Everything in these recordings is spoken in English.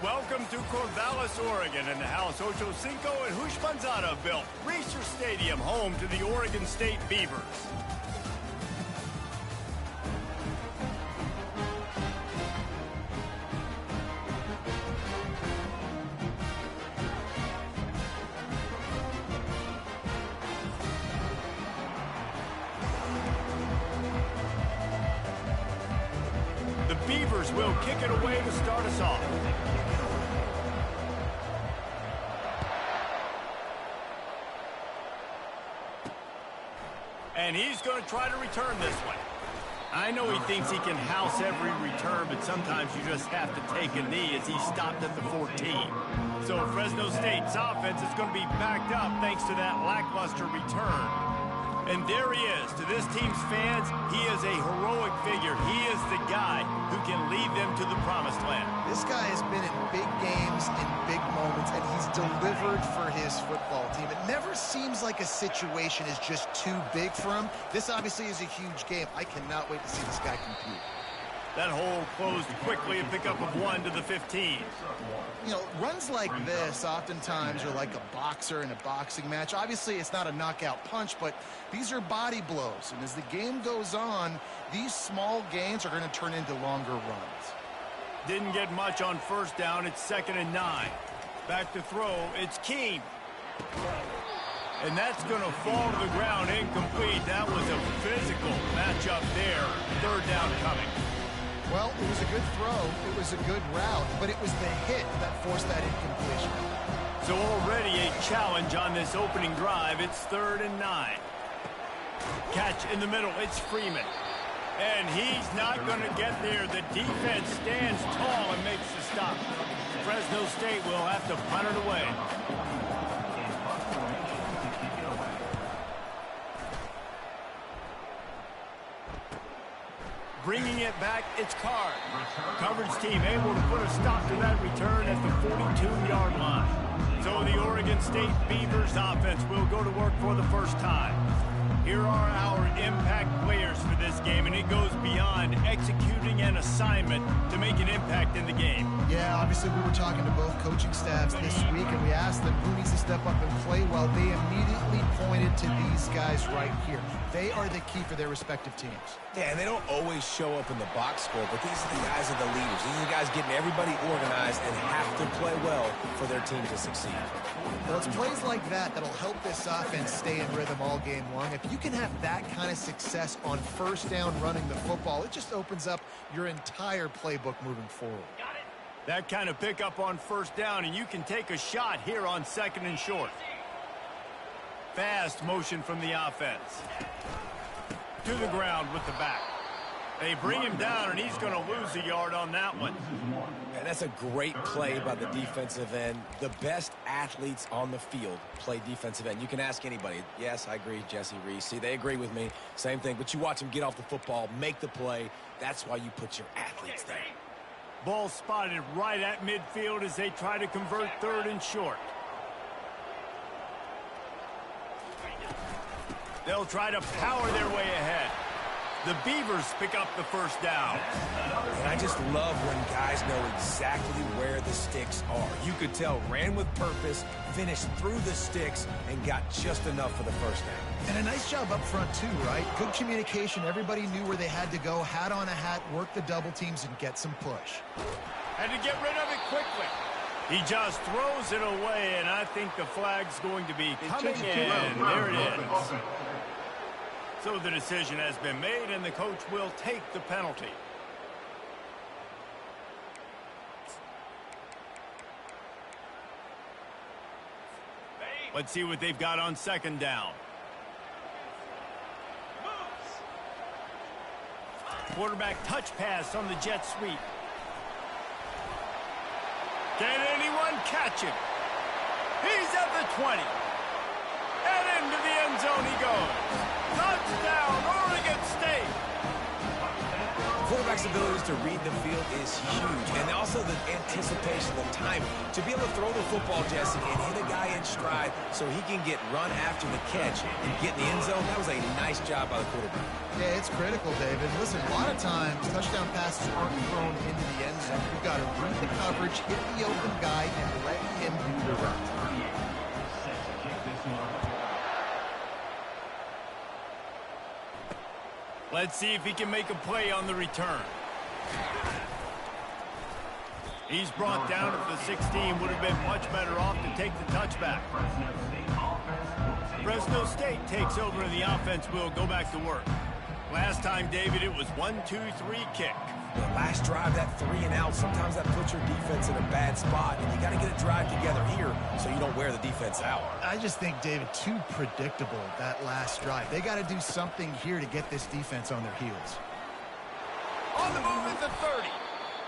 Welcome to Corvallis, Oregon, in the house Ocho Cinco and Hushmanzada built. Reser Stadium, home to the Oregon State Beavers. The Beavers will kick it away to start us off. And he's going to try to return this one. I know he thinks he can house every return, but sometimes you just have to take a knee as he stopped at the 14. So Fresno State's offense is going to be backed up thanks to that lackluster return. And there he is. To this team's fans, he is a heroic figure. He is the guy who can lead them to the promised land. This guy has been in big games, in big moments, and he's delivered for his football team. It never seems like a situation is just too big for him. This obviously is a huge game. I cannot wait to see this guy compete. That hole closed quickly, a pickup of 1 to the 15. You know, runs like this oftentimes are like a boxer in a boxing match. Obviously, it's not a knockout punch, but these are body blows. And as the game goes on, these small gains are going to turn into longer runs. Didn't get much on first down. It's 2nd and 9. Back to throw. It's Keene. And that's going to fall to the ground incomplete. That was a physical matchup there. 3rd down coming. Well, it was a good throw, it was a good route, but it was the hit that forced that incompletion. So already a challenge on this opening drive. It's 3rd and 9. Catch in the middle, it's Freeman. And he's not going to get there. The defense stands tall and makes the stop. Fresno State will have to punt it away. Bringing it back, it's Card. Coverage team able to put a stop to that return at the 42-yard line. So the Oregon State Beavers offense will go to work for the first time. Here are our impact players for this game, and it goes beyond executing an assignment to make an impact in the game. Yeah, obviously we were talking to both coaching staffs this week, and we asked them who needs to step up and play well. They immediately pointed to these guys right here. They are the key for their respective teams. Yeah, and they don't always show up in the box score, but these are the guys that are the leaders. These are the guys getting everybody organized and have to play well for their team to succeed. Well, it's plays like that that'll help this offense stay in rhythm all game long. If you can have that kind of success on first down running the football, it just opens up your entire playbook moving forward. That kind of pickup on first down, and you can take a shot here on 2nd and short. Fast motion from the offense. To the ground with the back. They bring him down, and he's going to lose a yard on that one. And that's a great play by the defensive end. The best athletes on the field play defensive end. You can ask anybody. Yes, I agree, Jesse Reese. See, they agree with me. Same thing. But you watch them get off the football, make the play. That's why you put your athletes there. Ball spotted right at midfield as they try to convert 3rd and short. They'll try to power their way ahead. The Beavers pick up the first down. And I just love when guys know exactly where the sticks are. You could tell ran with purpose, finished through the sticks, and got just enough for the first down. And a nice job up front too, right? Good communication. Everybody knew where they had to go, hat on a hat, work the double teams, and get some push. Had to get rid of it quickly. He just throws it away, and I think the flag's going to be coming in. There it is. So the decision has been made, and the coach will take the penalty. Let's see what they've got on 2nd down. Quarterback touch pass on the jet sweep. Can anyone catch him? He's at the 20. And into the end zone he goes. Touchdown, Oregon State. quarterback's ability to read the field is huge, and also the anticipation, the timing. To be able to throw the football, Jesse, and hit a guy in stride so he can get run after the catch and get in the end zone, that was a nice job by the quarterback. Yeah, it's critical, David. Listen, a lot of times, touchdown passes aren't thrown into the end zone. You've got to read the coverage, hit the open guy, and let him do the rest. Let's see if he can make a play on the return. He's brought down at the 16. Would have been much better off to take the touchback. Fresno State takes over and the offense will go back to work. Last time, David, it was 1-2-3 kick. The last drive, that 3 and out, sometimes that puts your defense in a bad spot, and you got to get a drive together here so you don't wear the defense out. I just think, David, too predictable, that last drive. They got to do something here to get this defense on their heels. On the move at the 30.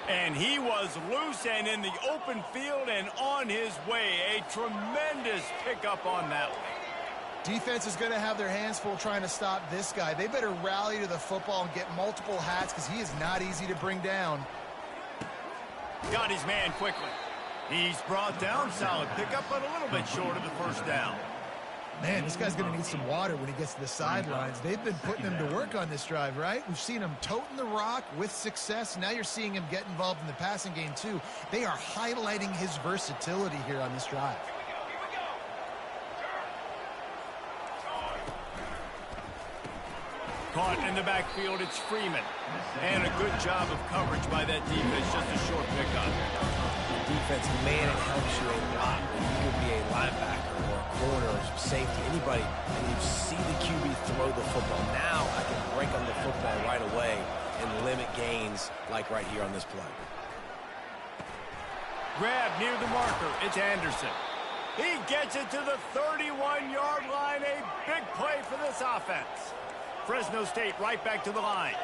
And he was loose and in the open field and on his way. A tremendous pickup on that one. Defense is going to have their hands full trying to stop this guy. They better rally to the football and get multiple hats because he is not easy to bring down. Got his man quickly. He's brought down. Solid pickup, but a little bit short of the first down. Man, this guy's going to need some water when he gets to the sidelines. They've been putting him to work on this drive, right? We've seen him toting the rock with success. Now you're seeing him get involved in the passing game, too. They are highlighting his versatility here on this drive. Caught in the backfield, it's Freeman. And a good job of coverage by that defense, just a short pickup. Defense, man, it helps you a lot. You could be a linebacker or a corner or safety, anybody, and you see the QB throw the football. Now I can break on the football right away and limit gains like right here on this play. Grab near the marker, it's Anderson. He gets it to the 31-yard line, a big play for this offense. Fresno State right back to the line.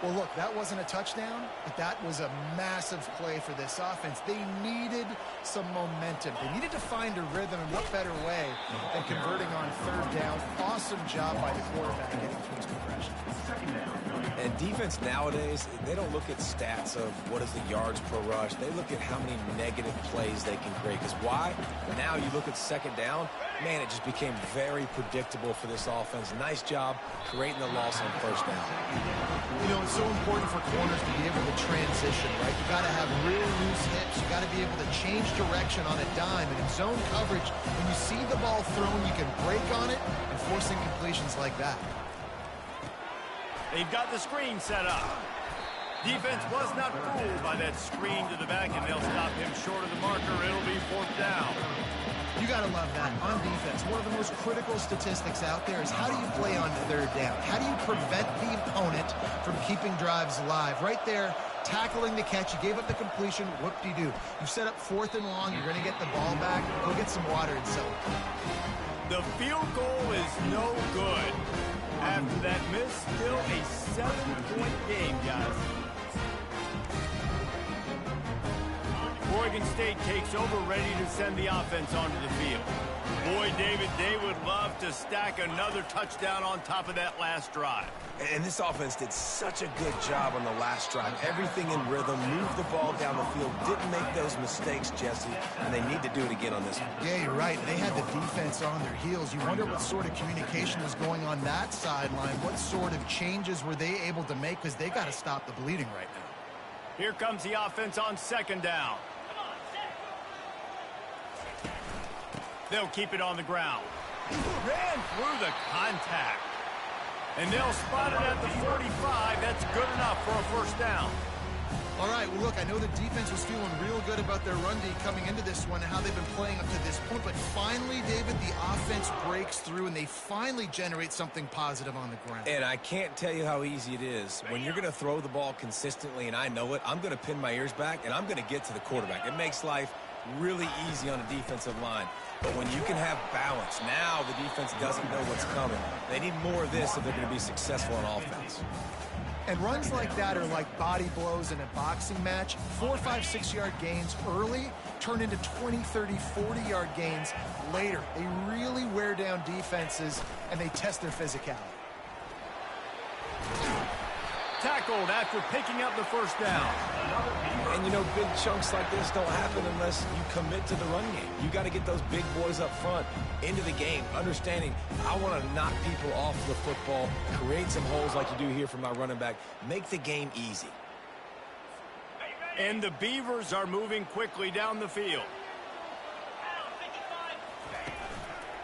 Well, look, that wasn't a touchdown, but that was a massive play for this offense. They needed some momentum. They needed to find a rhythm, and what better way than converting on third down. Awesome job by the quarterback getting through his progression. And defense nowadays, they don't look at stats of what is the yards per rush. They look at how many negative plays they can create. Because why? Now you look at second down, man, it just became very predictable for this offense. Nice job creating the loss on first down. You know, it's so important for corners to be able to transition, right? You got to have real loose hips. You got to be able to change direction on a dime. And in zone coverage, when you see the ball thrown, you can break on it and force incompletions like that. They've got the screen set up. Defense was not fooled by that screen to the back, and they'll stop him short of the marker. It'll be fourth down. You got to love that. On defense, one of the most critical statistics out there is how do you play on third down? How do you prevent the opponent from keeping drives alive? Right there, tackling the catch. You gave up the completion. Whoop-de-doo. You set up fourth and long. You're going to get the ball back. Go get some water and celebrate. The field goal is no good. After that miss, still a 7-point game, guys. Oregon State takes over, ready to send the offense onto the field. Boy, David, they would love to stack another touchdown on top of that last drive. And this offense did such a good job on the last drive. Everything in rhythm, moved the ball down the field, didn't make those mistakes, Jesse, and they need to do it again on this one. Yeah, you're right. They had the defense on their heels. You wonder what sort of communication was going on that sideline. What sort of changes were they able to make? Because they got to stop the bleeding right now. Here comes the offense on second down. They'll keep it on the ground. Ran through the contact. And they'll spot it at the 45. That's good enough for a first down. All right, well, look, I know the defense was feeling real good about their run D coming into this one and how they've been playing up to this point. But finally, David, the offense breaks through, and they finally generate something positive on the ground. And I can't tell you how easy it is. When you're going to throw the ball consistently, and I know it, I'm going to pin my ears back, and I'm going to get to the quarterback. It makes life really easy on a defensive line. But when you can have balance, now the defense doesn't know what's coming. They need more of this if they're going to be successful on offense. And runs like that are like body blows in a boxing match. 4, 5, 6-yard gains early turn into 20, 30, 40-yard gains later. They really wear down defenses, and they test their physicality. tackled after picking up the first down. And, you know, big chunks like this don't happen unless you commit to the run game. You got to get those big boys up front into the game, understanding I want to knock people off the football, create some holes like you do here for my running back, make the game easy. And the Beavers are moving quickly down the field.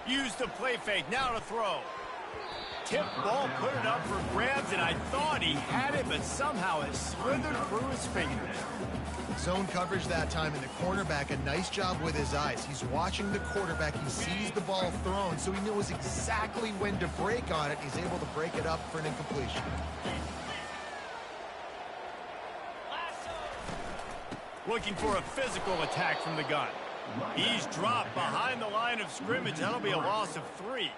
Use the play fake, now to throw. Tip ball, put it up for grabs, and I thought he had it, but somehow it slithered through his fingers. Zone coverage that time, and the cornerback, a nice job with his eyes. He's watching the quarterback. He sees the ball thrown, so he knows exactly when to break on it. He's able to break it up for an incompletion. Looking for a physical attack from the gun. He's dropped behind the line of scrimmage. That'll be a loss of 3.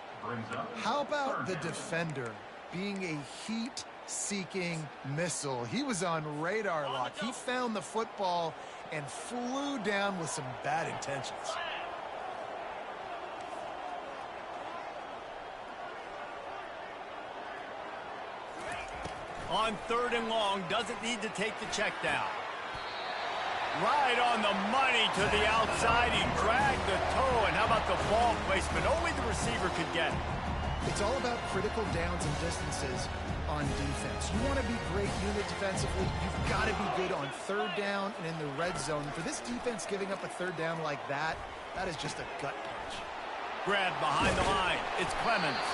How about the defender being a heat-seeking missile? He was on radar lock. He found the football and flew down with some bad intentions. On 3rd and long, doesn't need to take the check down. Right on the money to the outside. He dragged the toe, and how about the ball placement? Only the receiver could get it. It's all about critical downs and distances on defense. You want to be great unit defensively, you've got to be good on 3rd down and in the red zone. For this defense giving up a 3rd down like that, that is just a gut punch. Grab behind the line. It's Clemens.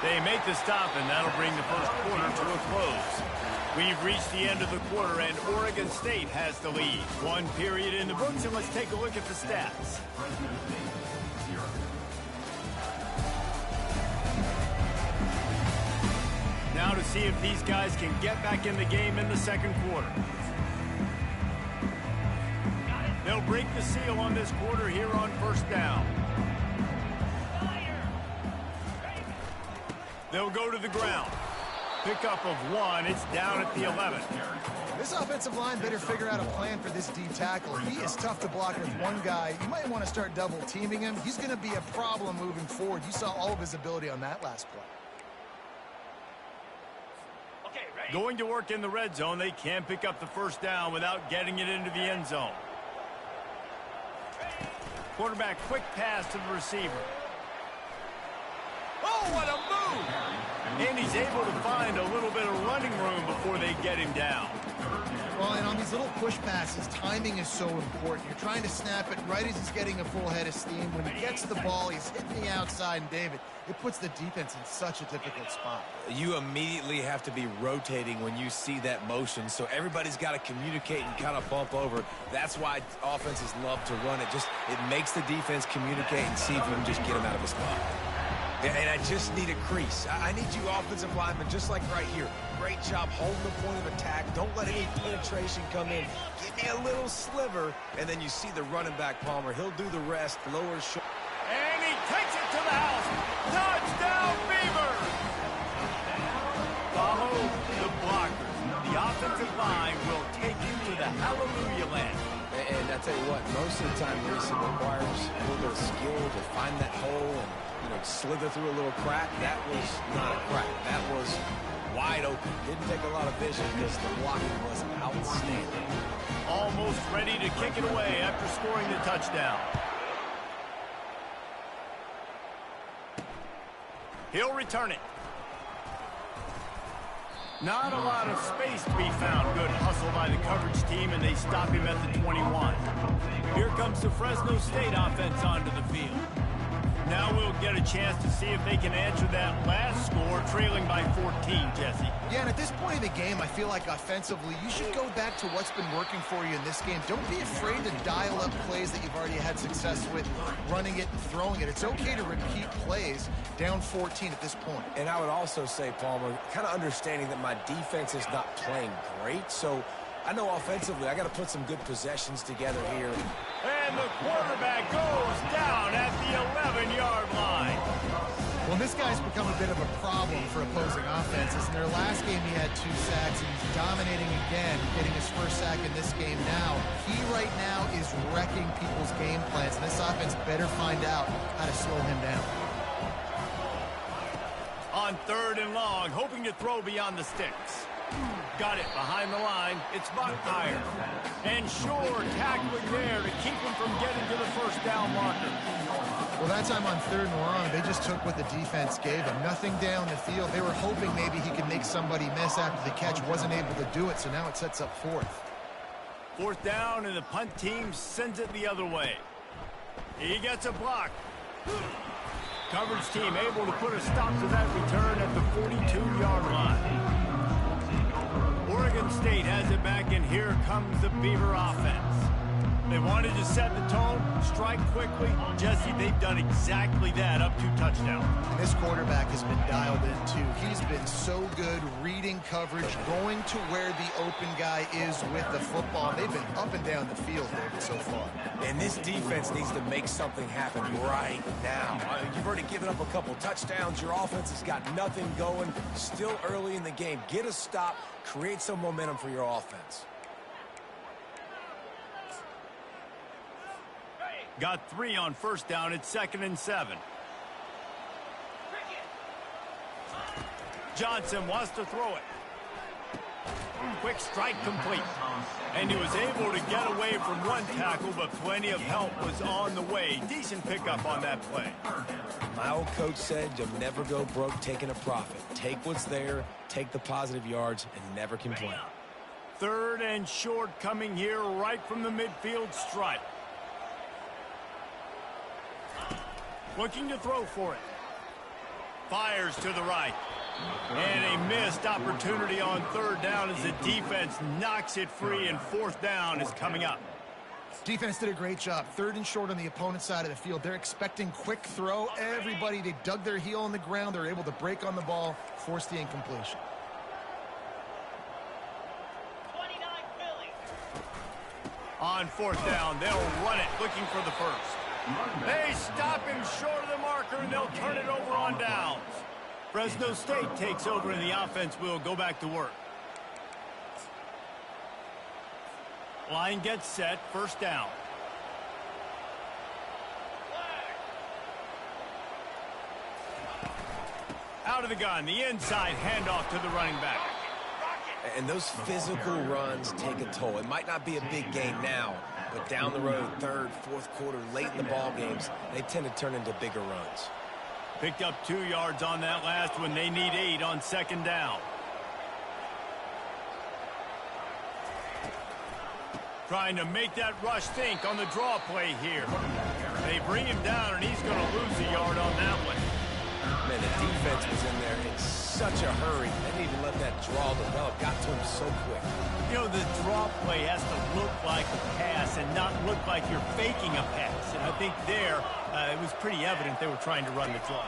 They make the stop, and that'll bring the first quarter to a close. We've reached the end of the quarter, and Oregon State has the lead. 1 period in the books, and let's take a look at the stats. Now to see if these guys can get back in the game in the second quarter. They'll break the seal on this quarter here on 1st down. They'll go to the ground. Pickup of 1. It's down at the 11. This offensive line better figure out a plan for this D tackle. He is tough to block with one guy. You might want to start double teaming him. He's going to be a problem moving forward. You saw all of his ability on that last play. Going to work in the red zone. They can't pick up the first down without getting it into the end zone. Quarterback, quick pass to the receiver. Oh, what a move! And he's able to find a little bit of running room before they get him down. Well, and on these little push passes, timing is so important. You're trying to snap it right as he's getting a full head of steam. When he gets the ball, he's hitting the outside, and David, it puts the defense in such a difficult spot. You immediately have to be rotating when you see that motion, so everybody's got to communicate and kind of bump over. That's why offenses love to run it. It makes the defense communicate and see if you can just get him out of a spot. And I just need a crease. I need you offensive linemen, just like right here. Great job holding the point of attack. Don't let any penetration come in. Give me a little sliver, and then you see the running back, Palmer. He'll do the rest, lower shoulder. And he takes it to the house. Touchdown, Beavers! Follow the blockers. The offensive line will take you to the hallelujah land. And I tell you what, most of the time, Reese, it requires a little bit of skill to find that hole and slither through a little crack. That was not a crack. That was wide open. Didn't take a lot of vision because the blocking was outstanding. Almost ready to kick it away after scoring the touchdown. He'll return it. Not a lot of space to be found. Good hustle by the coverage team, and they stop him at the 21. Here comes the Fresno State offense onto the field. Now we'll get a chance to see if they can answer that last score, trailing by 14, Jesse. Yeah, and at this point in the game, I feel like offensively, you should go back to what's been working for you in this game. Don't be afraid to dial up plays that you've already had success with, running it and throwing it. It's okay to repeat plays down 14 at this point. And I would also say, Palmer, kind of understanding that my defense is not playing great, so I know offensively I got to put some good possessions together here. And the quarterback goes down at the 11-yard line. Well, this guy's become a bit of a problem for opposing offenses. In their last game, he had 2 sacks, and he's dominating again, getting his first sack in this game now. He right now is wrecking people's game plans, and this offense better find out how to slow him down. On 3rd and long, hoping to throw beyond the sticks. Got it behind the line. It's Buckmeyer. And Shore tackling there to keep him from getting to the first down marker. Well, that time on 3rd and long, they just took what the defense gave them. Nothing down the field. They were hoping maybe he could make somebody miss after the catch. Wasn't able to do it, so now it sets up 4th. 4th down, and the punt team sends it the other way. He gets a block. Coverage team able to put a stop to that return at the 42-yard line. Oregon State has it back, and here comes the Beaver offense. They wanted to set the tone, strike quickly. Jesse, they've done exactly that, up 2 touchdowns. And this quarterback has been dialed in, too. He's been so good reading coverage, going to where the open guy is with the football. They've been up and down the field, David, so far. And this defense needs to make something happen right now. You've already given up a couple touchdowns. Your offense has got nothing going. Still early in the game. Get a stop. Create some momentum for your offense. Got 3 on 1st down. It's 2nd and 7. Johnson wants to throw it. Quick strike complete. And he was able to get away from 1 tackle, but plenty of help was on the way. Decent pickup on that play. My old coach said you'll never go broke taking a profit. Take what's there, take the positive yards, and never complain. 3rd and short coming here right from the midfield stripe. Looking to throw for it. Fires to the right. And a missed opportunity on 3rd down as the defense knocks it free, and 4th down is coming up. Defense did a great job. 3rd and short on the opponent's side of the field. They're expecting quick throw. Everybody, they dug their heel on the ground. They're able to break on the ball, force the incompletion. On 4th down, they'll run it, looking for the first. They stop him short of the marker, and they'll turn it over on downs. Fresno State takes over, and the offense will go back to work. Line gets set, 1st down. Out of the gun, the inside handoff to the running back. And those physical runs take a toll. It might not be a big game now, but down the road, 3rd, 4th quarter, late in the ball games, they tend to turn into bigger runs. Picked up 2 yards on that last one. They need 8 on 2nd down. Trying to make that rush think on the draw play here. They bring him down, and he's going to lose a yard on that one. Man, the defense was in there in such a hurry. They didn't even let that draw develop. Got to him so quick. You know, the draw play has to look like a pass and not look like you're faking a pass. And I think there, it was pretty evident they were trying to run the draw.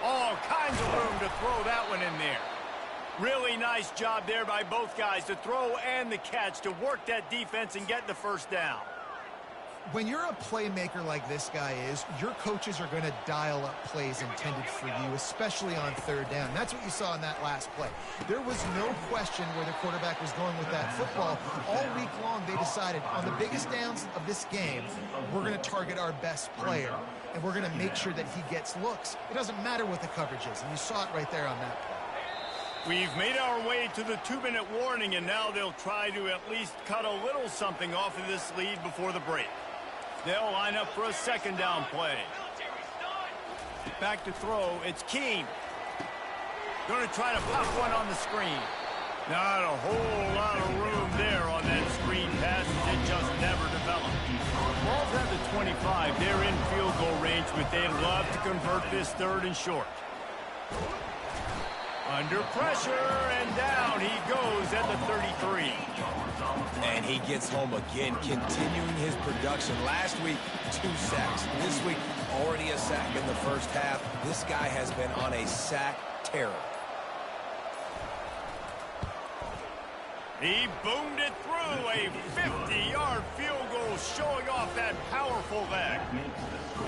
All kinds of room to throw that one in there. Really nice job there by both guys to throw and the catch to work that defense and get the 1st down. When you're a playmaker like this guy is, your coaches are going to dial up plays intended for you, especially on 3rd down. That's what you saw in that last play. There was no question where the quarterback was going with that football. All week long, they decided on the biggest downs of this game, we're going to target our best player, and we're going to make sure that he gets looks. It doesn't matter what the coverage is, and you saw it right there on that play. We've made our way to the 2-minute warning, and now they'll try to at least cut a little something off of this lead before the break. They'll line up for a 2nd down play. Back to throw, it's Keene. Going to try to pop one on the screen. Not a whole lot of room there on that screen pass. It just never developed. Ball's at the 25. They're in field goal range, but they'd love to convert this 3rd and short. Under pressure, and down he goes at the 33. And he gets home again, continuing his production. Last week, 2 sacks. This week, already a sack in the 1st half. This guy has been on a sack terror. He boomed it through, a 50-yard field goal showing off that powerful leg.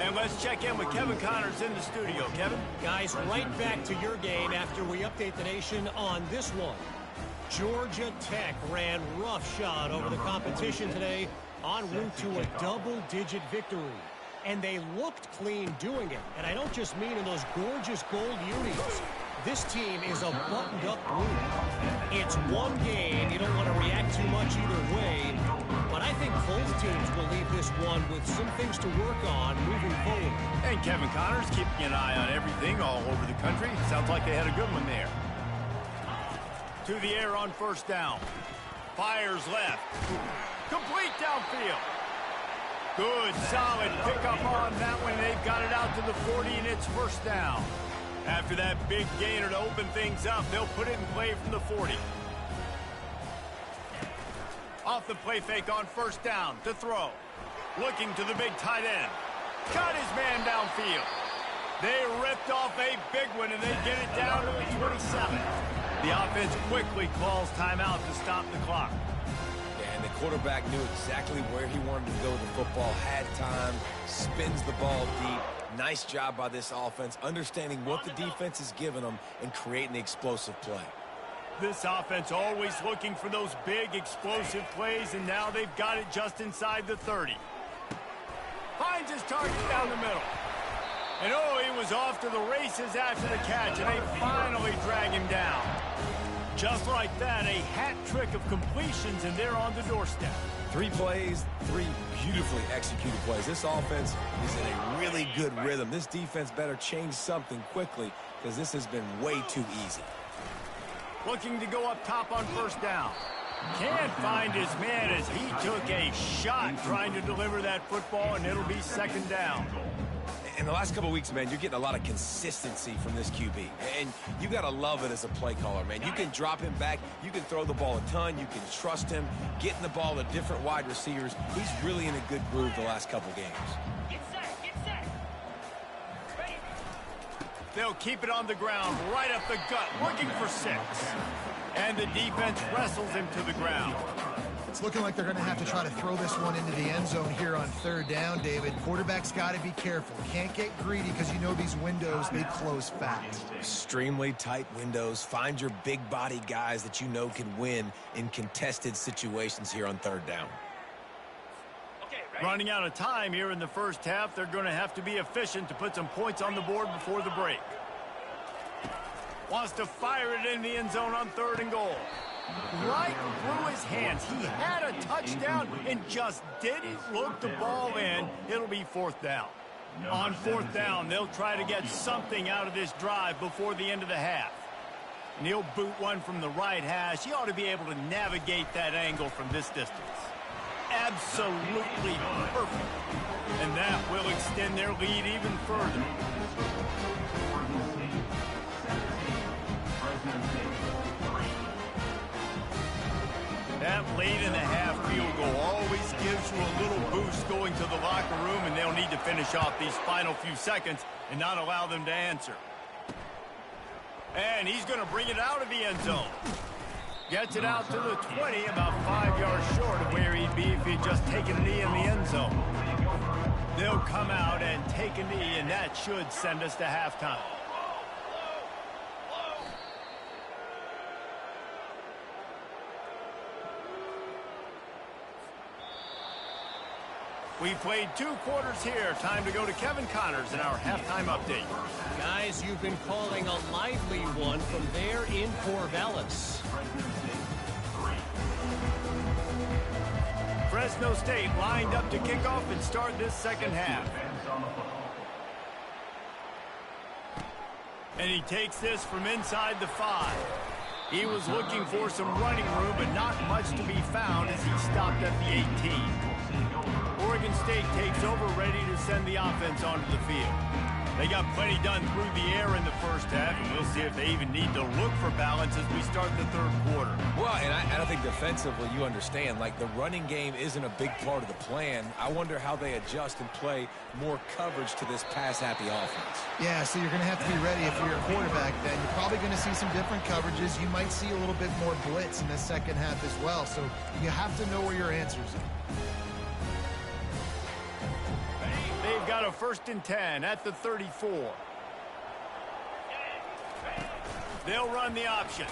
And let's check in with Kevin Connors in the studio. Kevin? Guys, right back to your game after we update the nation on this one. Georgia Tech ran roughshod over the competition today en route to a double-digit victory. And they looked clean doing it. And I don't just mean in those gorgeous gold unis. This team is a buttoned-up group. It's one game. You don't want to react too much either way. But I think both teams will leave this one with some things to work on moving forward. And Kevin Connors keeping an eye on everything all over the country. Sounds like they had a good one there. To the air on first down. Fires left. Complete downfield. Good, solid pickup on that one. They've got it out to the 40, and it's first down. After that big gainer to open things up, they'll put it in play from the 40. Off the play fake on first down to throw. Looking to the big tight end. Got his man downfield. They ripped off a big one, and they get it down to the 27. The offense quickly calls timeout to stop the clock. And the quarterback knew exactly where he wanted to go with the football, had time, spins the ball deep. Nice job by this offense, understanding what the defense is giving them and creating the explosive play. This offense always looking for those big explosive plays, and now they've got it just inside the 30. Finds his target down the middle. And oh, he was off to the races after the catch, and they finally drag him down. Just like that, a hat trick of completions, and they're on the doorstep. 3 plays, 3 beautifully executed plays. This offense is in a really good rhythm. This defense better change something quickly because this has been way too easy. Looking to go up top on first down. Can't find his man as he took a shot trying to deliver that football, and it'll be second down. In the last couple of weeks, man, you're getting a lot of consistency from this QB. And you got to love it as a play caller, man. You can drop him back. You can throw the ball a ton. You can trust him, getting the ball to different wide receivers. He's really in a good groove the last couple games. Get set. Ready. They'll keep it on the ground, right up the gut, looking for 6. And the defense wrestles him to the ground. It's looking like they're going to have to try to throw this one into the end zone here on third down, David. Quarterback's got to be careful. Can't get greedy because you know these windows, they close fast. Extremely tight windows. Find your big body guys that you know can win in contested situations here on third down. Okay, ready? Running out of time here in the first half, they're going to have to be efficient to put some points on the board before the break. Wants to fire it in the end zone on third and goal. Right through his hands. He had a touchdown and just didn't look the ball in. It'll be fourth down. On fourth down, they'll try to get something out of this drive before the end of the half. And he'll boot one from the right hash. He ought to be able to navigate that angle from this distance. Absolutely perfect. And that will extend their lead even further. That late in the half field goal always gives you a little boost going to the locker room, and they'll need to finish off these final few seconds and not allow them to answer. And he's going to bring it out of the end zone. Gets it out to the 20, about 5 yards short of where he'd be if he'd just taken a knee in the end zone. They'll come out and take a knee, and that should send us to halftime. We played 2 quarters here. Time to go to Kevin Connors in our halftime update. Guys, you've been calling a lively one from there in Corvallis. Fresno State lined up to kick off and start this second half. And he takes this from inside the 5. He was looking for some running room, but not much to be found as he stopped at the 18. Oregon State takes over, ready to send the offense onto the field. They got plenty done through the air in the first half, and we'll see if they even need to look for balance as we start the third quarter. Well, and I think defensively, you understand, like the running game isn't a big part of the plan. I wonder how they adjust and play more coverage to this pass-happy offense. Yeah, so you're going to have to be ready if you're a quarterback then. You're probably going to see some different coverages. You might see a little bit more blitz in the second half as well, so you have to know where your answers are. They've got a 1st and 10 at the 34. They'll run the option.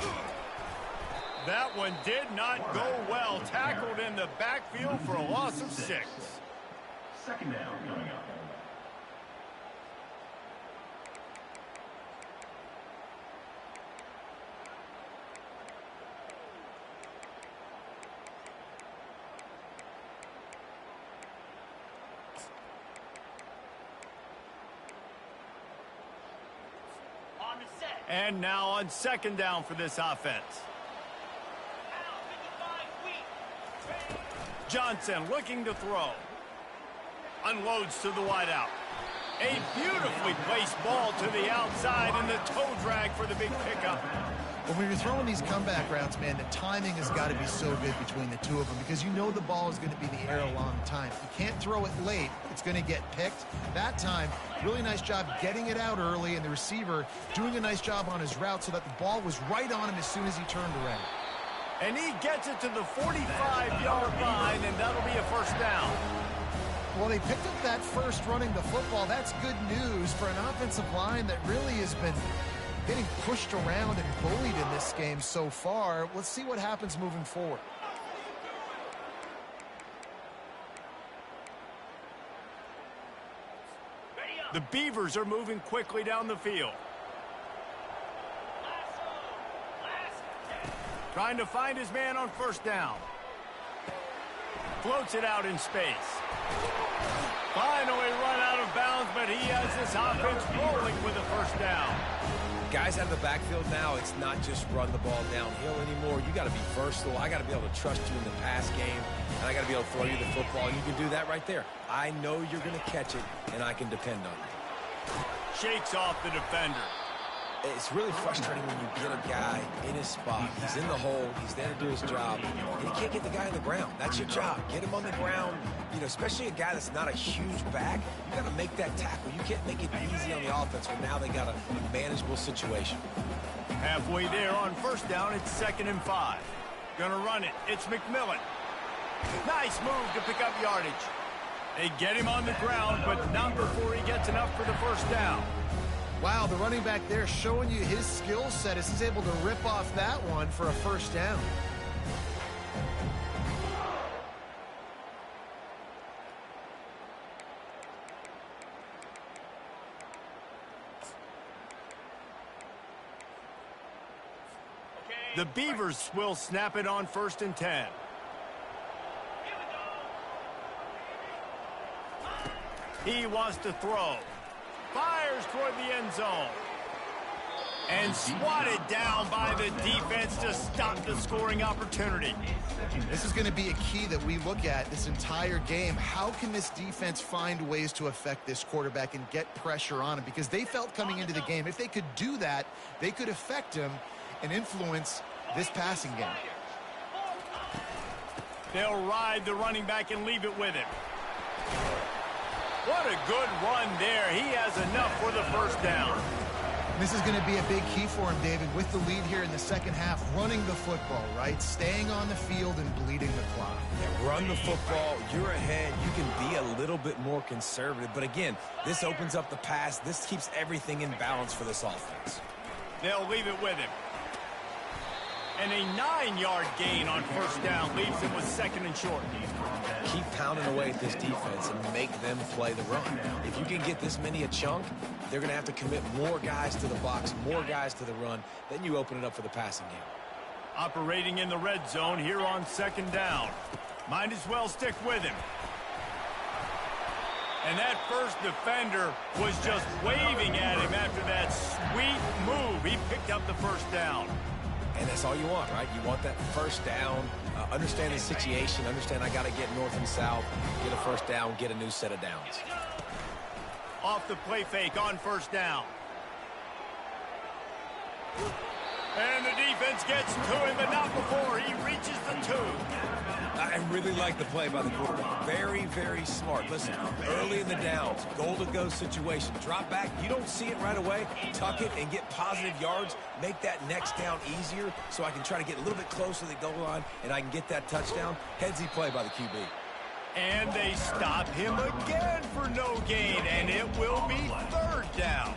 That one did not go well. Tackled in the backfield for a loss of 6. Second down coming up. 2 And now on second down for this offense. Johnson looking to throw. Unloads to the wideout. A beautifully placed ball to the outside and the toe drag for the big pickup. When you're throwing these comeback routes, man, the timing has got to be so good between the two of them because you know the ball is going to be in the air a long time. If you can't throw it late, it's going to get picked. That time, really nice job getting it out early, and the receiver doing a nice job on his route so that the ball was right on him as soon as he turned around. And he gets it to the 45-yard line, and that'll be a first down. Well, they picked up that first running the football. That's good news for an offensive line that really has been getting pushed around and bullied in this game so far. Let's see what happens moving forward. The Beavers are moving quickly down the field. Trying to find his man on first down. Floats it out in space. Finally run out of bounds, but he has this offense rolling with a first down. Guys out of the backfield now, it's not just run the ball downhill anymore. You got to be versatile. I got to be able to trust you in the pass game, and I got to be able to throw you the football. And you can do that right there. I know you're going to catch it, and I can depend on you. Shakes off the defender. It's really frustrating when you get a guy in his spot. He's in the hole. He's there to do his job. And you can't get the guy on the ground. That's your job. Get him on the ground. You know, especially a guy that's not a huge back. You got to make that tackle. You can't make it easy on the offense when now they got a manageable situation. Halfway there on first down, it's 2nd and 5. Gonna run it. It's McMillan. Nice move to pick up yardage. They get him on the ground, but not before he gets enough for the first down. Wow, the running back there showing you his skill set as he's able to rip off that one for a first down. The Beavers will snap it on 1st and 10. He wants to throw. Fires toward the end zone. And swatted down by the defense to stop the scoring opportunity. This is going to be a key that we look at this entire game. How can this defense find ways to affect this quarterback and get pressure on him? Because they felt coming into the game, if they could do that, they could affect him and influence this passing game. They'll ride the running back and leave it with him. What a good run there. He has enough for the first down. This is going to be a big key for him, David, with the lead here in the second half, running the football, right? Staying on the field and bleeding the clock. Yeah, run the football. You're ahead. You can be a little bit more conservative. But again, this opens up the pass. This keeps everything in balance for this offense. They'll leave it with him. And a 9-yard gain on first down leaves him with 2nd and short. Keep pounding away at this defense and make them play the run. If you can get this many a chunk, they're going to have to commit more guys to the box, more guys to the run. Then you open it up for the passing game. Operating in the red zone here on 2nd down. Might as well stick with him. And that first defender was just waving at him after that sweet move. He picked up the first down. And that's all you want, right? You want that first down, understand the situation, understand I got to get north and south, get a first down, get a new set of downs. Off the play fake on first down. And the defense gets to him, but not before he reaches the 2. I really like the play by the quarterback. Very, very smart. Listen, early in the downs, goal-to-go situation. Drop back. You don't see it right away. Tuck it and get positive yards. Make that next down easier so I can try to get a little bit closer to the goal line and I can get that touchdown. Headsy play by the QB. And they stop him again for no gain, and it will be 3rd down.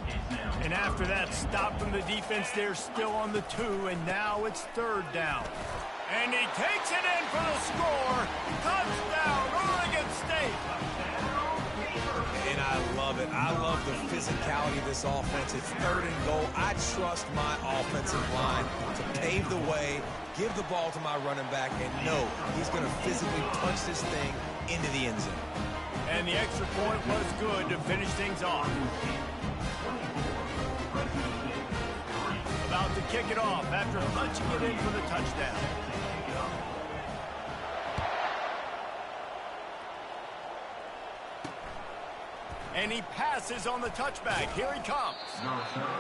And after that stop from the defense, they're still on the 2, and now it's 3rd down. And he takes it in for the score. Touchdown, Oregon State. And I love it. I love the physicality of this offense. It's 3rd and goal. I trust my offensive line to pave the way, give the ball to my running back, and know he's going to physically punch this thing into the end zone. And the extra point was good to finish things off. kick it off after punching it in for the touchdown. And he passes on the touchback. Here he comes.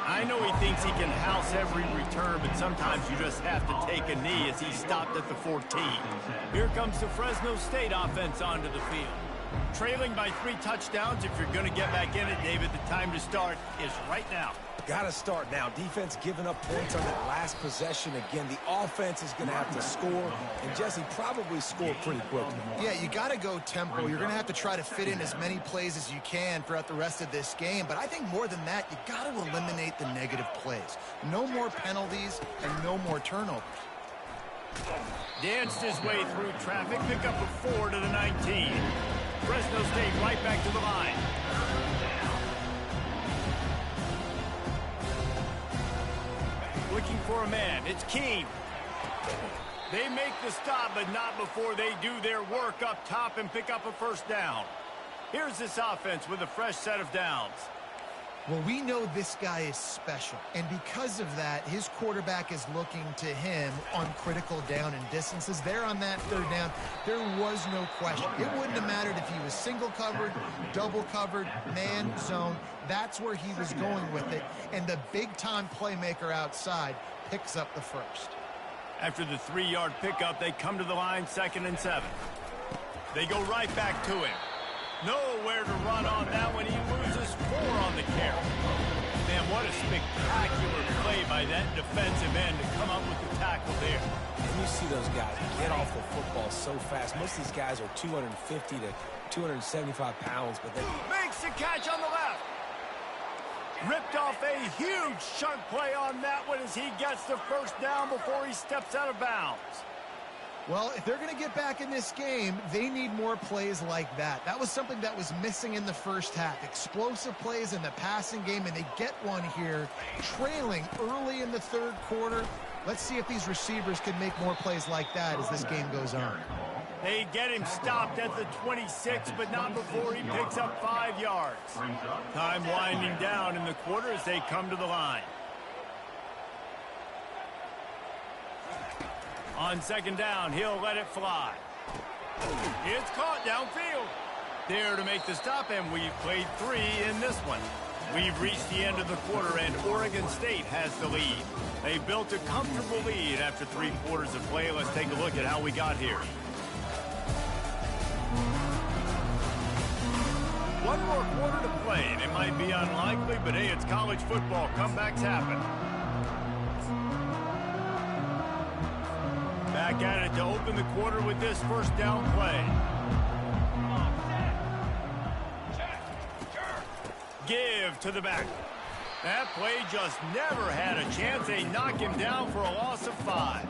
I know he thinks he can house every return, but sometimes you just have to take a knee as he stopped at the 14. Here comes the Fresno State offense onto the field. Trailing by 3 touchdowns. If you're going to get back in it, David, the time to start is right now. Got to start now. Defense giving up points on that last possession. Again, the offense is going to have to score, and Jesse probably score pretty quickly. Yeah, you got to go tempo. You're going to have to try to fit in as many plays as you can throughout the rest of this game. But I think more than that, you got to eliminate the negative plays. No more penalties and no more turnovers. Danced his way through traffic. Pick up a 4 to the 19. Fresno State right back to the line. Looking for a man. It's Keene. They make the stop, but not before they do their work up top and pick up a first down. Here's this offense with a fresh set of downs. Well, we know this guy is special, and because of that, his quarterback is looking to him on critical down and distances. There on that third down, there was no question. It wouldn't have mattered if he was single covered, double covered, man, zone. That's where he was going with it, and the big-time playmaker outside picks up the first. After the 3-yard pickup, they come to the line 2nd and 7. They go right back to him. Nowhere to run on that one. He loses 4 on the carry. Man, what a spectacular play by that defensive end to come up with the tackle there. And you see those guys get off the football so fast. Most of these guys are 250 to 275 pounds, but they makes the catch on the left. Ripped off a huge chunk play on that one as he gets the first down before he steps out of bounds. Well, if they're going to get back in this game, they need more plays like that. That was something that was missing in the first half. Explosive plays in the passing game, and they get one here, trailing early in the third quarter. Let's see if these receivers can make more plays like that as this game goes on. They get him stopped at the 26, but not before he picks up 5 yards. Time winding down in the quarter as they come to the line. On 2nd down, he'll let it fly. It's caught downfield. There to make the stop, and we've played 3 in this one. We've reached the end of the quarter, and Oregon State has the lead. They built a comfortable lead after 3 quarters of play. Let's take a look at how we got here. One more quarter to play, and it might be unlikely, but hey, it's college football. Comebacks happen. Back at it to open the quarter with this first down play. Give to the back. That play just never had a chance. They knock him down for a loss of 5.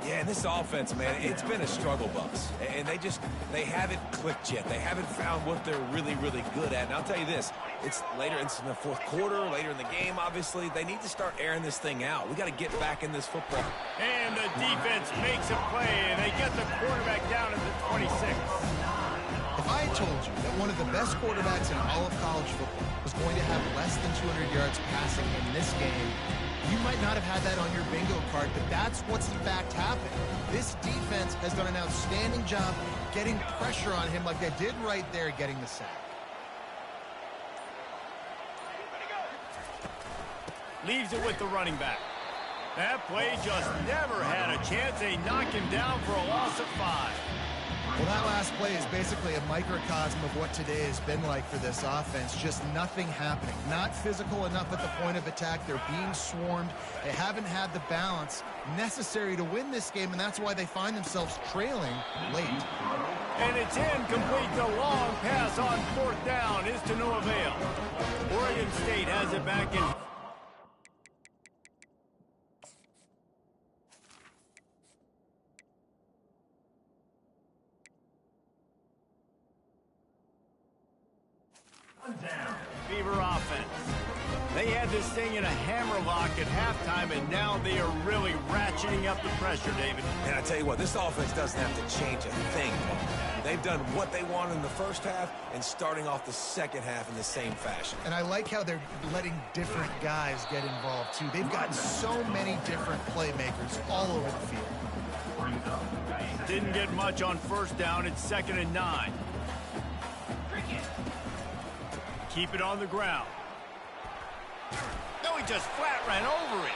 Yeah, and this offense, man, it's been a struggle bus. And they haven't clicked yet. They haven't found what they're really, really good at. And I'll tell you this, it's later in the fourth quarter, later in the game, obviously. They need to start airing this thing out. We got to get back in this football. And the defense makes a play, and they get the quarterback down at the 26. If I had told you that one of the best quarterbacks in all of college football was going to have less than 200 yards passing in this game, you might not have had that on your bingo card, but that's what's in fact happened. This defense has done an outstanding job getting pressure on him like they did right there, getting the sack. Leaves it with the running back. That play just never had a chance. They knock him down for a loss of 5. Well, that last play is basically a microcosm of what today has been like for this offense. Just nothing happening. Not physical enough at the point of attack. They're being swarmed. They haven't had the balance necessary to win this game, and that's why they find themselves trailing late. And it's incomplete. The long pass on 4th down is to no avail. Oregon State has it back in. Beaver offense. They They had this thing in a hammerlock at halftime, and now they are really ratcheting up the pressure, David. And I tell you what, this offense doesn't have to change a thing. They've done what they wanted in the first half and starting off the second half in the same fashion. And I like how they're letting different guys get involved, too. They've got so many different playmakers all over the field. Didn't get much on first down. It's 2nd and 9. Keep it on the ground. No, he just flat ran over it.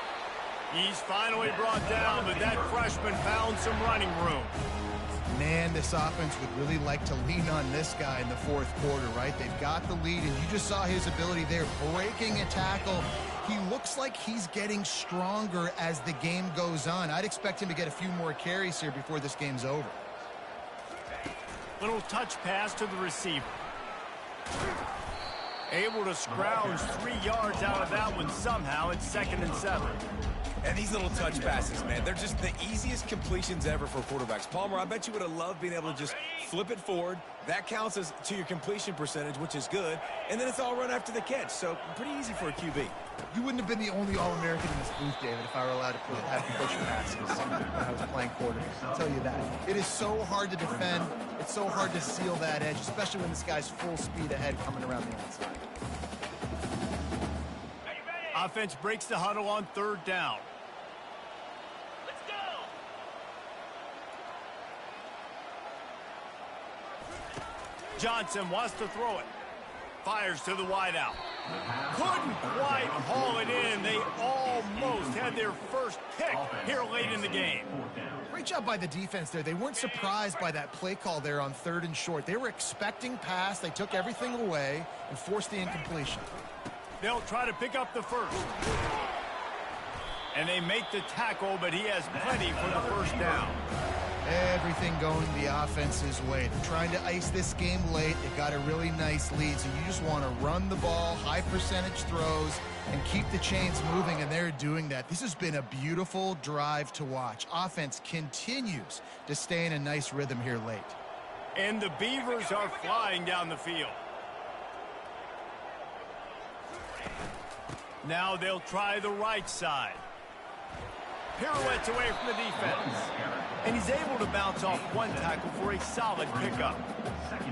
He's finally brought down, but that freshman found some running room. Man, this offense would really like to lean on this guy in the fourth quarter, right? They've got the lead, and you just saw his ability there, breaking a tackle. He looks like he's getting stronger as the game goes on. I'd expect him to get a few more carries here before this game's over. Little touch pass to the receiver. Able to scrounge 3 yards out of that one somehow. It's 2nd and 7. And these little touch passes, man, they're just the easiest completions ever for quarterbacks. Palmer, I bet you would have loved being able to just flip it forward. That counts as to your completion percentage, which is good. And then it's all run after the catch, so pretty easy for a QB. You wouldn't have been the only All-American in this booth, David, if I were allowed to have push passes when I was playing quarterback. I'll tell you that. It is so hard to defend. It's so hard to seal that edge, especially when this guy's full speed ahead coming around the outside. Offense breaks the huddle on 3rd down. Let's go. Johnson wants to throw it. Fires to the wideout. Couldn't quite haul it in. They almost had their first pick here late in the game. Great job by the defense there. They weren't surprised by that play call there on 3rd and short. They were expecting pass. They took everything away and forced the incompletion. They'll try to pick up the first. And they make the tackle, but he has plenty for the first down. Everything going the offense's way. They're trying to ice this game late. They've got a really nice lead, so you just want to run the ball, high percentage throws, and keep the chains moving, and they're doing that. This has been a beautiful drive to watch. Offense continues to stay in a nice rhythm here late. And the Beavers are flying down the field. Now they'll try the right side. Pirouettes away from the defense. And he's able to bounce off one tackle for a solid pickup.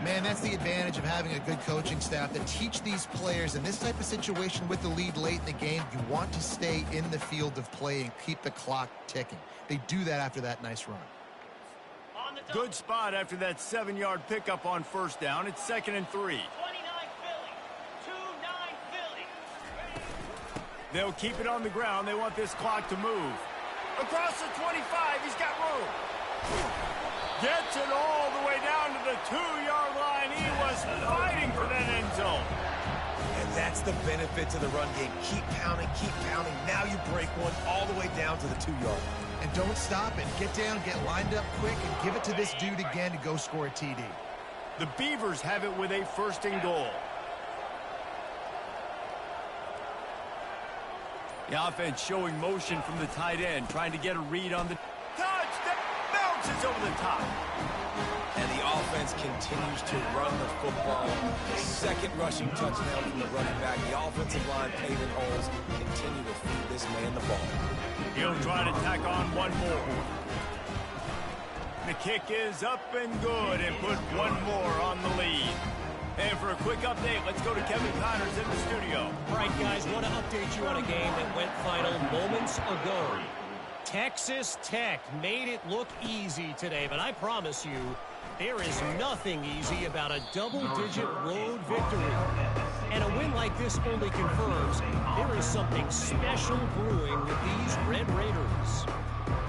Man, that's the advantage of having a good coaching staff that teach these players in this type of situation with the lead late in the game. You want to stay in the field of play and keep the clock ticking. They do that after that nice run. Good spot after that 7-yard pickup on first down. It's 2nd and 3. 29 Philly. 2-9 Philly. They'll keep it on the ground. They want this clock to move. Across the 25, he's got room. Gets it all the way down to the 2-yard line. He was fighting for that end zone. And that's the benefit to the run game. Keep pounding, keep pounding. Now you break one all the way down to the 2-yard line. And don't stop it. Get down, get lined up quick, and give it to this dude again to go score a TD. The Beavers have it with a 1st and goal. The offense showing motion from the tight end, trying to get a read on the touch that bounces over the top. And the offense continues to run the football. Second rushing touchdown from the running back. The offensive line paving holes. Continue to feed this man the ball. He'll try to tack on one more. The kick is up and good and put one more on the lead. And for a quick update, let's go to Kevin Connors in the studio. All right, guys, want to update you on a game that went final moments ago. Texas Tech made it look easy today, but I promise you, there is nothing easy about a double-digit road victory. And a win like this only confirms there is something special brewing with these Red Raiders.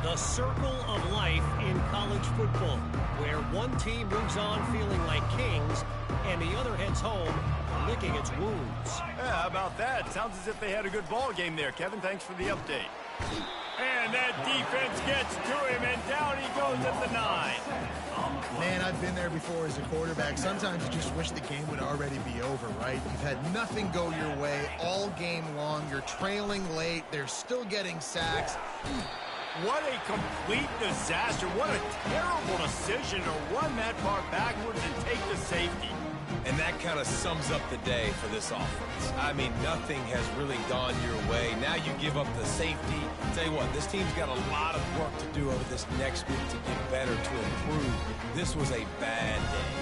The circle of life in college football, where one team moves on feeling like kings and the other heads home licking its wounds. Yeah, how about that? Sounds as if they had a good ball game there. Kevin, thanks for the update. And that defense gets to him, and down he goes at the 9. Man, I've been there before as a quarterback. Sometimes you just wish the game would already be over, right? You've had nothing go your way all game long. You're trailing late. They're still getting sacks. What a complete disaster. What a terrible decision to run that far backwards and take the safety. And that kind of sums up the day for this offense. I mean, nothing has really gone your way. Now you give up the safety. Tell you what, this team's got a lot of work to do over this next week to get better, to improve. This was a bad day.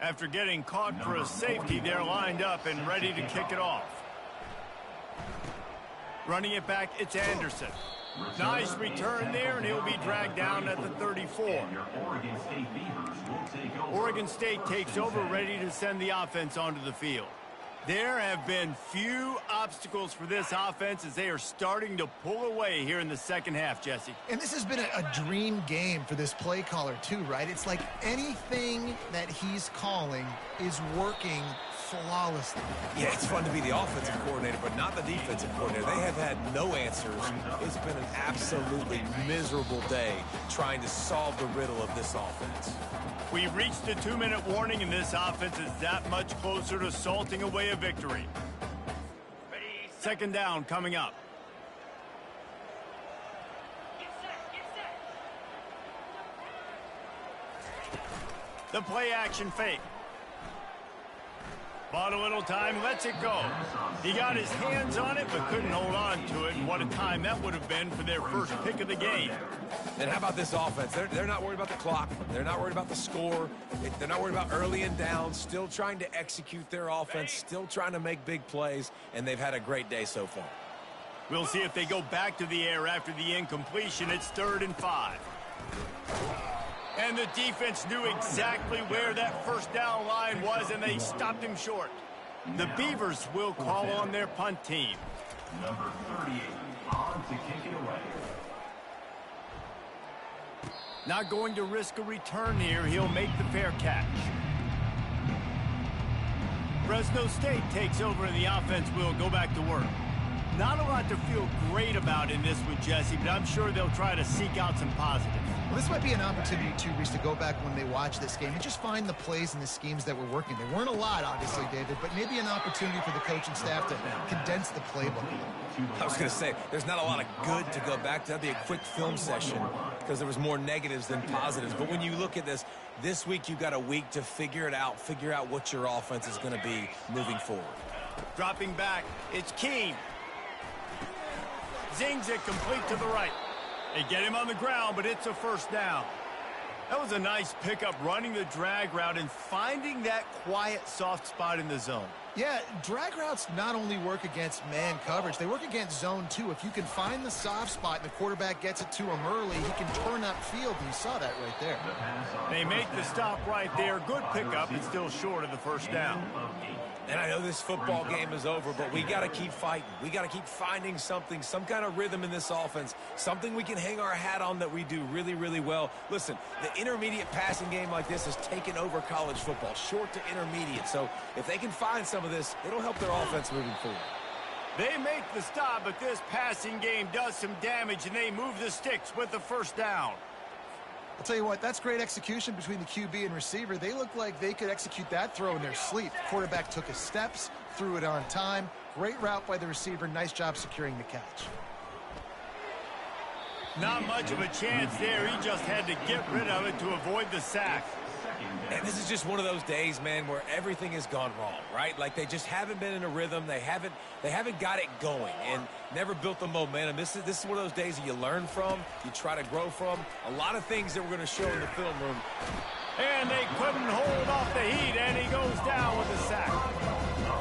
After getting caught for a safety, they're lined up and ready to kick it off. Running it back, it's Anderson. Nice return there, and he'll be dragged down at the 34. Oregon State takes over, ready to send the offense onto the field. There have been few obstacles for this offense as they are starting to pull away here in the second half, Jesse. And this has been a dream game for this play caller too, right? It's like anything that he's calling is working flawlessly. Yeah, it's fun to be the offensive coordinator, but not the defensive coordinator. They have had no answers. It's been an absolutely miserable day trying to solve the riddle of this offense. We reached the 2-minute warning, and this offense is that much closer to salting away a victory. Second down coming up. The play action fake. Bought a little time, lets it go. He got his hands on it, but couldn't hold on to it. And what a time that would have been for their first pick of the game. And how about this offense? They're not worried about the clock. They're not worried about the score. They're not worried about early and down. Still trying to execute their offense. Still trying to make big plays. And they've had a great day so far. We'll see if they go back to the air after the incompletion. It's 3rd and 5. And the defense knew exactly where that first down line was, and they stopped him short. The Beavers will call on their punt team. Number 38, on to kick it away. Not going to risk a return here. He'll make the fair catch. Fresno State takes over, and the offense will go back to work. Not a lot to feel great about in this one, Jesse, but I'm sure they'll try to seek out some positives. Well, this might be an opportunity, too, Reese, to go back when they watch this game and just find the plays and the schemes that were working. There weren't a lot, obviously, David, but maybe an opportunity for the coaching staff to condense the playbook. I was going to say, there's not a lot of good to go back to. That'd be a quick film session because there was more negatives than positives. But when you look at this week you got a week to figure it out, figure out what your offense is going to be moving forward. Dropping back, it's Keene. Zings it complete to the right. They get him on the ground, but it's a first down. That was a nice pickup, running the drag route and finding that quiet, soft spot in the zone. Yeah, drag routes not only work against man coverage, they work against zone too. If you can find the soft spot and the quarterback gets it to him early, he can turn upfield, and you saw that right there. They make the stop right there. Good pickup, but still short of the first down. And I know this football game is over, but we got to keep fighting. We got to keep finding something, some kind of rhythm in this offense, something we can hang our hat on that we do really, really well. Listen, the intermediate passing game like this has taken over college football, short to intermediate. So if they can find some of this, it'll help their offense moving forward. They make the stop, but this passing game does some damage, and they move the sticks with the first down. I'll tell you what, that's great execution between the QB and receiver. They look like they could execute that throw in their sleep. The quarterback took his steps, threw it on time. Great route by the receiver. Nice job securing the catch. Not much of a chance there. He just had to get rid of it to avoid the sack. And this is just one of those days, man, where everything has gone wrong, right? Like they just haven't been in a rhythm. They haven't got it going and never built the momentum. This is one of those days that you learn from, you try to grow from. A lot of things that we're going to show in the film room. And they couldn't hold off the heat, and he goes down with a sack.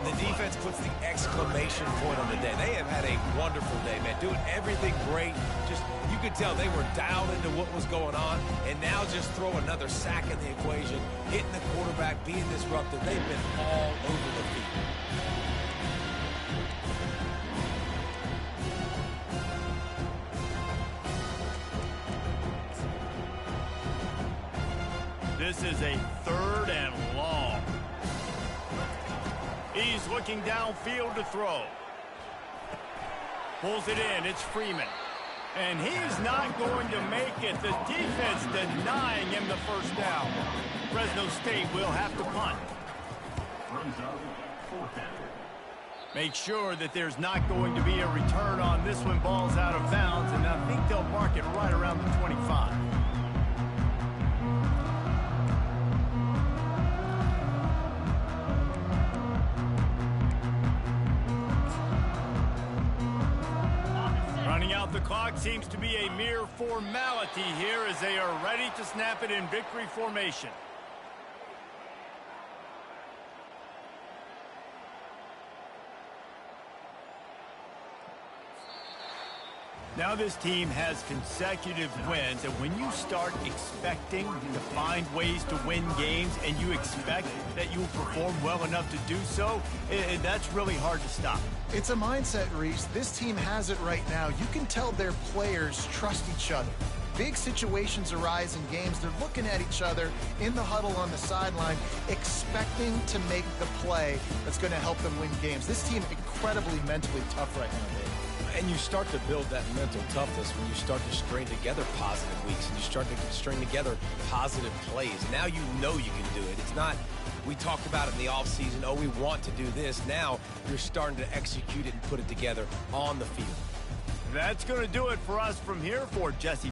The defense puts the exclamation point on the day. They have had a wonderful day, man, doing everything great. Just, you could tell they were dialed into what was going on, and now just throw another sack in the equation, hitting the quarterback, being disruptive. They've been all over the field. This is a 3rd and long. He's looking downfield to throw. Pulls it in. It's Freeman. And he's not going to make it. The defense denying him the first down. Fresno State will have to punt. Make sure that there's not going to be a return on this one. Ball's out of bounds, and I think they'll mark it right around the 25. Running out the clock seems to be a mere formality here as they are ready to snap it in victory formation. Now this team has consecutive wins, and when you start expecting to find ways to win games and you expect that you will perform well enough to do so, that's really hard to stop. It's a mindset, Reese. This team has it right now. You can tell their players trust each other. Big situations arise in games. They're looking at each other in the huddle on the sideline, expecting to make the play that's going to help them win games. This team incredibly mentally tough right now, Dave. And you start to build that mental toughness when you start to string together positive weeks and you start to string together positive plays. Now you know you can do it. It's not, we talked about it in the offseason, oh, we want to do this. Now you're starting to execute it and put it together on the field. That's going to do it for us from here for Jesse